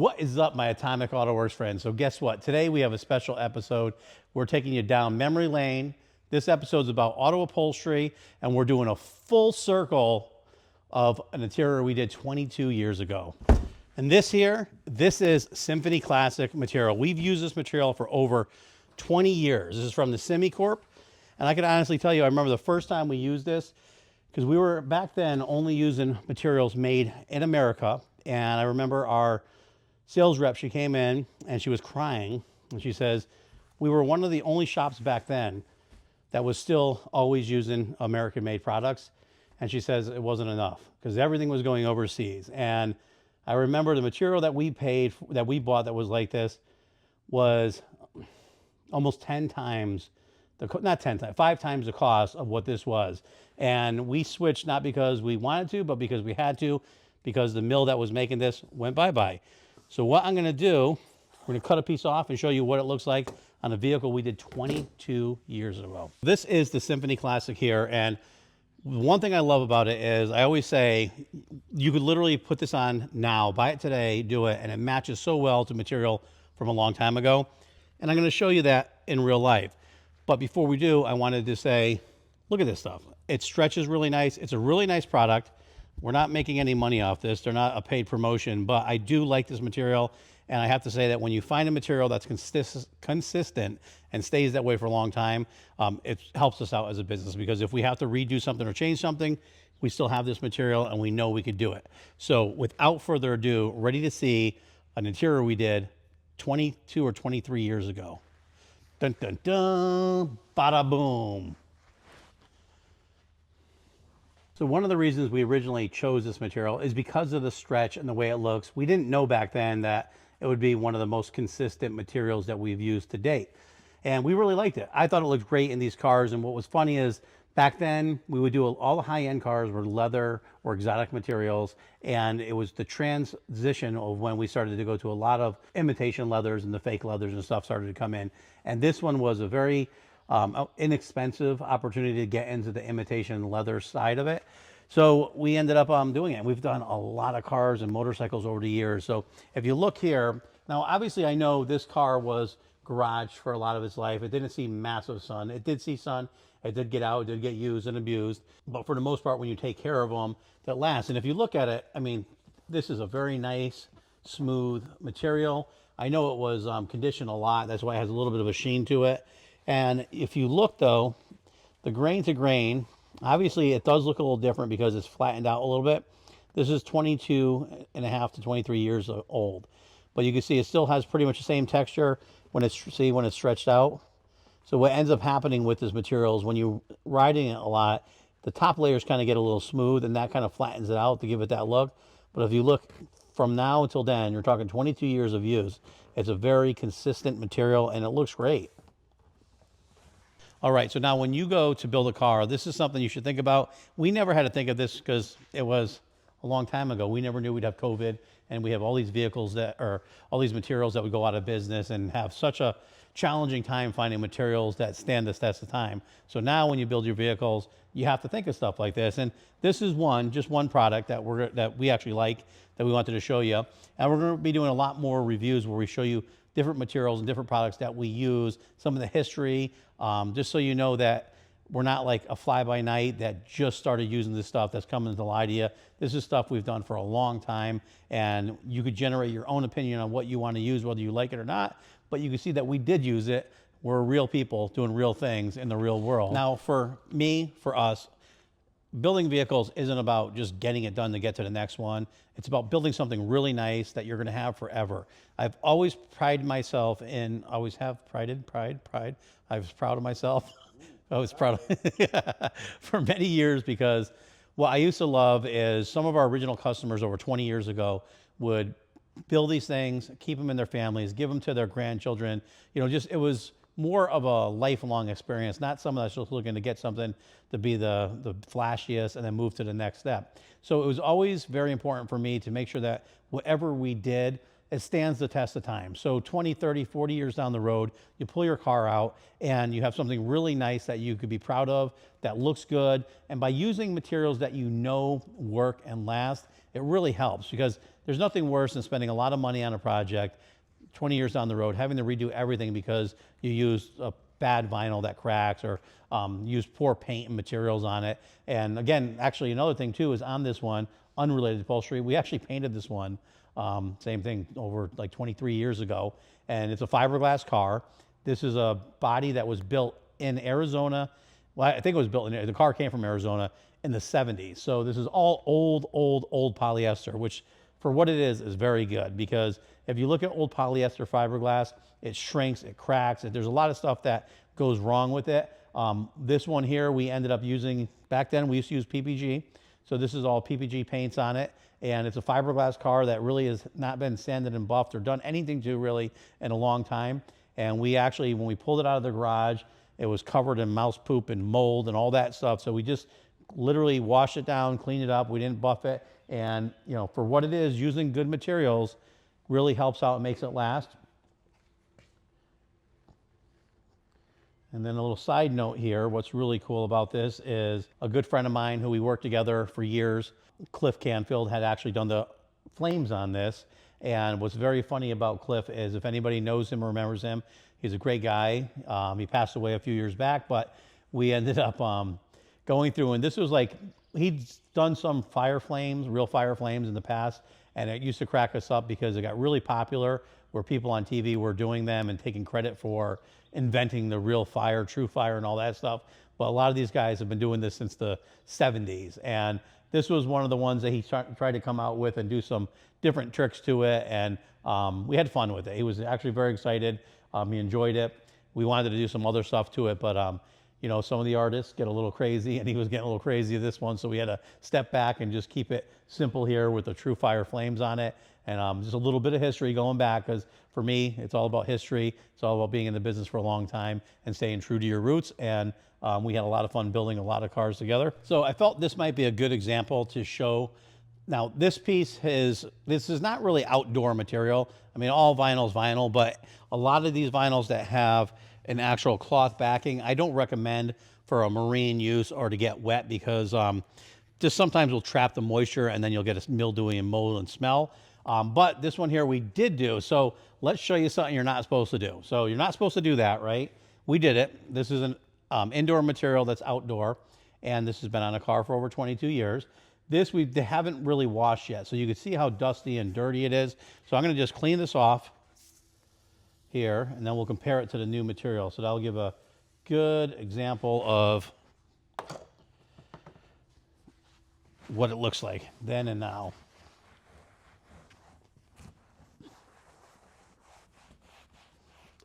What is up, my Atomic Autoworks friends? So guess what? Today we have a special episode. We're taking you down memory lane. This episode is about auto upholstery, and we're doing a full circle of an interior we did 22 years ago. And this is Symphony Classic material. We've used this material for over 20 years. This is from the Simi Corp. And I can honestly tell you, I remember the first time we used this, because we were back then only using materials made in America. And I remember our sales rep, she came in and she was crying. And she says, we were one of the only shops back then that was still always using American-made products. And she says it wasn't enough because everything was going overseas. And I remember the material that we bought that was like this was almost 10 times, not 10 times, 5 times the cost of what this was. And we switched not because we wanted to, but because we had to, because the mill that was making this went bye-bye. So what I'm going to do, we're going to cut a piece off and show you what it looks like on a vehicle we did 22 years ago. This is the Symphony Classic here. And one thing I love about it is I always say you could literally put this on now, buy it today, do it, and it matches so well to material from a long time ago. And I'm going to show you that in real life. But before we do, I wanted to say, look at this stuff. It stretches really nice. It's a really nice product. We're not making any money off this. They're not a paid promotion, but I do like this material. And I have to say that when you find a material that's consistent and stays that way for a long time, it helps us out as a business, because if we have to redo something or change something, we still have this material and we know we could do it. So without further ado, ready to see an interior we did 22 or 23 years ago. Dun, dun, dun, bada boom. So one of the reasons we originally chose this material is because of the stretch and the way it looks. We didn't know back then that it would be one of the most consistent materials that we've used to date. And we really liked it. I thought it looked great in these cars. And what was funny is back then we would do all the high-end cars were leather or exotic materials. And it was the transition of when we started to go to a lot of imitation leathers, and the fake leathers and stuff started to come in. And this one was a very inexpensive opportunity to get into the imitation leather side of it. So we ended up doing it. We've done a lot of cars and motorcycles over the years. So if you look here, now obviously I know this car was garaged for a lot of its life. It didn't see massive sun. It did see sun. It did get out. It did get used and abused. But for the most part, when you take care of them, that lasts. And if you look at it, I mean, this is a very nice, smooth material. I know it was conditioned a lot. That's why it has a little bit of a sheen to it. And if you look though, the grain to grain, obviously it does look a little different because it's flattened out a little bit. This is 22 and a half to 23 years old. But you can see it still has pretty much the same texture when it's stretched out. So what ends up happening with this material is when you're riding it a lot, the top layers kind of get a little smooth, and that kind of flattens it out to give it that look. But if you look from now until then, you're talking 22 years of use. It's a very consistent material and it looks great. All right, so now when you go to build a car, this is something you should think about. We never had to think of this because it was a long time ago. We never knew we'd have COVID, and we have all these vehicles all these materials that would go out of business and have such a challenging time finding materials that stand the test of time. So now when you build your vehicles, you have to think of stuff like this. And this is just one product that we actually like, that we wanted to show you. And we're going to be doing a lot more reviews where we show you different materials and different products that we use, some of the history, just so you know that we're not like a fly-by-night that just started using this stuff that's coming to light to you. This is stuff we've done for a long time, and you could generate your own opinion on what you want to use, whether you like it or not, but you can see that we did use it. We're real people doing real things in the real world. Now, for me, for us, building vehicles isn't about just getting it done to get to the next one. It's about building something really nice that you're going to have forever. I've always prided myself in, I was proud of myself. I was proud of for many years, because what I used to love is some of our original customers over 20 years ago would build these things, keep them in their families, give them to their grandchildren. You know, just, it was more of a lifelong experience, not someone that's just looking to get something to be the flashiest and then move to the next step. So it was always very important for me to make sure that whatever we did, it stands the test of time. So 20, 30, 40 years down the road, you pull your car out and you have something really nice that you could be proud of, that looks good. And by using materials that you know work and last, it really helps, because there's nothing worse than spending a lot of money on a project, 20 years down the road, having to redo everything because you used a bad vinyl that cracks or used poor paint and materials on it. And again, actually another thing too is on this one, unrelated to upholstery, we actually painted this one, same thing over like 23 years ago. And it's a fiberglass car. This is a body that was built in Arizona. Well, I think it was built in, the car came from Arizona in the 70s. So this is all old polyester, which for what it is very good, because if you look at old polyester fiberglass, it shrinks, it cracks. There's a lot of stuff that goes wrong with it. This one here, we ended up using, back then we used to use PPG. So this is all PPG paints on it. And it's a fiberglass car that really has not been sanded and buffed or done anything to really in a long time. And we actually, when we pulled it out of the garage, it was covered in mouse poop and mold and all that stuff. So we just literally washed it down, cleaned it up. We didn't buff it. And you know, for what it is, using good materials really helps out and makes it last. And then a little side note here, what's really cool about this is a good friend of mine who we worked together for years, Cliff Canfield, had actually done the flames on this. And what's very funny about Cliff is, if anybody knows him or remembers him, he's a great guy. He passed away a few years back, but we ended up going through, and this was like, he'd done some fire flames, real fire flames in the past, and it used to crack us up because it got really popular where people on TV were doing them and taking credit for inventing the real fire, true fire and all that stuff. But a lot of these guys have been doing this since the 70s. And this was one of the ones that he tried to come out with and do some different tricks to it. And we had fun with it. He was actually very excited. He enjoyed it. We wanted to do some other stuff to it, but you know, some of the artists get a little crazy, and he was getting a little crazy with this one. So we had to step back and just keep it simple here with the true fire flames on it. And just a little bit of history going back, because for me, it's all about history. It's all about being in the business for a long time and staying true to your roots. And we had a lot of fun building a lot of cars together. So I felt this might be a good example to show. Now, this piece this is not really outdoor material. I mean, all vinyl is vinyl, but a lot of these vinyls that have an actual cloth backing, I don't recommend for a marine use or to get wet, because just sometimes will trap the moisture and then you'll get a mildewy and mold and smell. But this one here we did do. So let's show you something you're not supposed to do. So you're not supposed to do that, right? We did it. This is an indoor material that's outdoor, and this has been on a car for over 22 years. This they haven't really washed yet, so you can see how dusty and dirty it is. So I'm going to just clean this off here, and then we'll compare it to the new material. So that'll give a good example of what it looks like then and now.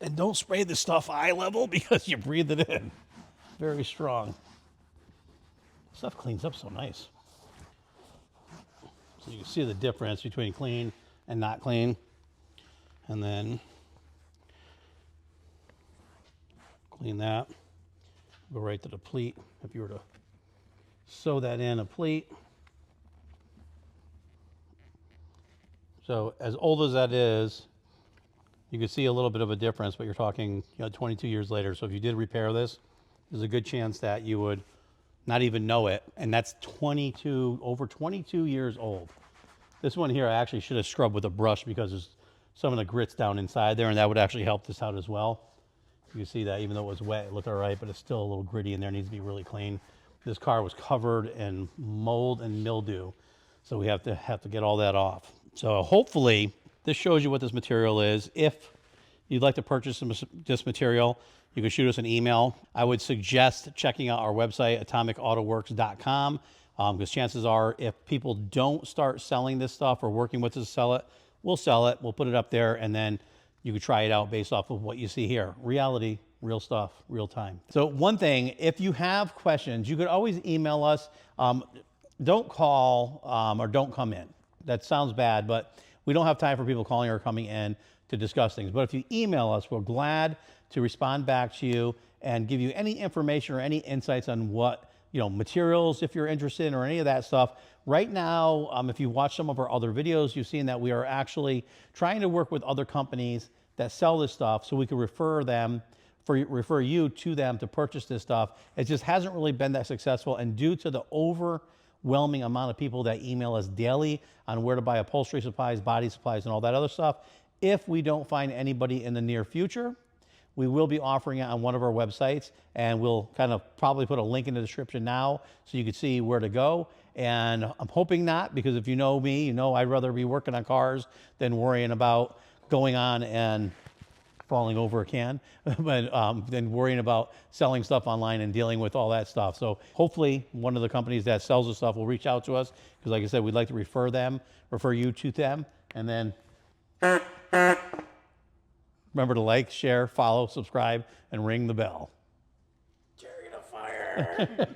And don't spray the stuff eye level because you breathe it in. Very strong. Stuff cleans up so nice. So you can see the difference between clean and not clean. And then clean that. Go right to the pleat. If you were to sew that in a pleat. So as old as that is, you can see a little bit of a difference, but you're talking 22 years later. So if you did repair this, there's a good chance that you would not even know it. And that's over 22 years old. This one here, I actually should have scrubbed with a brush because there's some of the grits down inside there, and that would actually help this out as well. You can see that even though it was wet, it looked all right, but it's still a little gritty in there, needs to be really clean. This car was covered in mold and mildew, so we have to get all that off. So hopefully this shows you what this material is. If you'd like to purchase this material, you can shoot us an email. I would suggest checking out our website, atomicautoworks.com, because chances are if people don't start selling this stuff or working with us to sell it, we'll sell it, we'll put it up there, and then you can try it out based off of what you see here. Reality, real stuff, real time. So one thing, if you have questions, you could always email us. Don't call or don't come in. That sounds bad, but we don't have time for people calling or coming in to discuss things. But if you email us, we're glad to respond back to you and give you any information or any insights on what, materials, if you're interested in, or any of that stuff. Right now, if you watch some of our other videos, you've seen that we are actually trying to work with other companies that sell this stuff so we can refer you to them to purchase this stuff. It just hasn't really been that successful, and due to the overwhelming amount of people that email us daily on where to buy upholstery supplies, body supplies, and all that other stuff. If we don't find anybody in the near future, we will be offering it on one of our websites, and we'll kind of probably put a link in the description now so you can see where to go. And I'm hoping not, because if you know me, you know I'd rather be working on cars than worrying about going on and falling over a can, but then worrying about selling stuff online and dealing with all that stuff. So hopefully one of the companies that sells the stuff will reach out to us, because like I said, we'd like to refer you to them. And then remember to like, share, follow, subscribe, and ring the bell. Chariot of fire.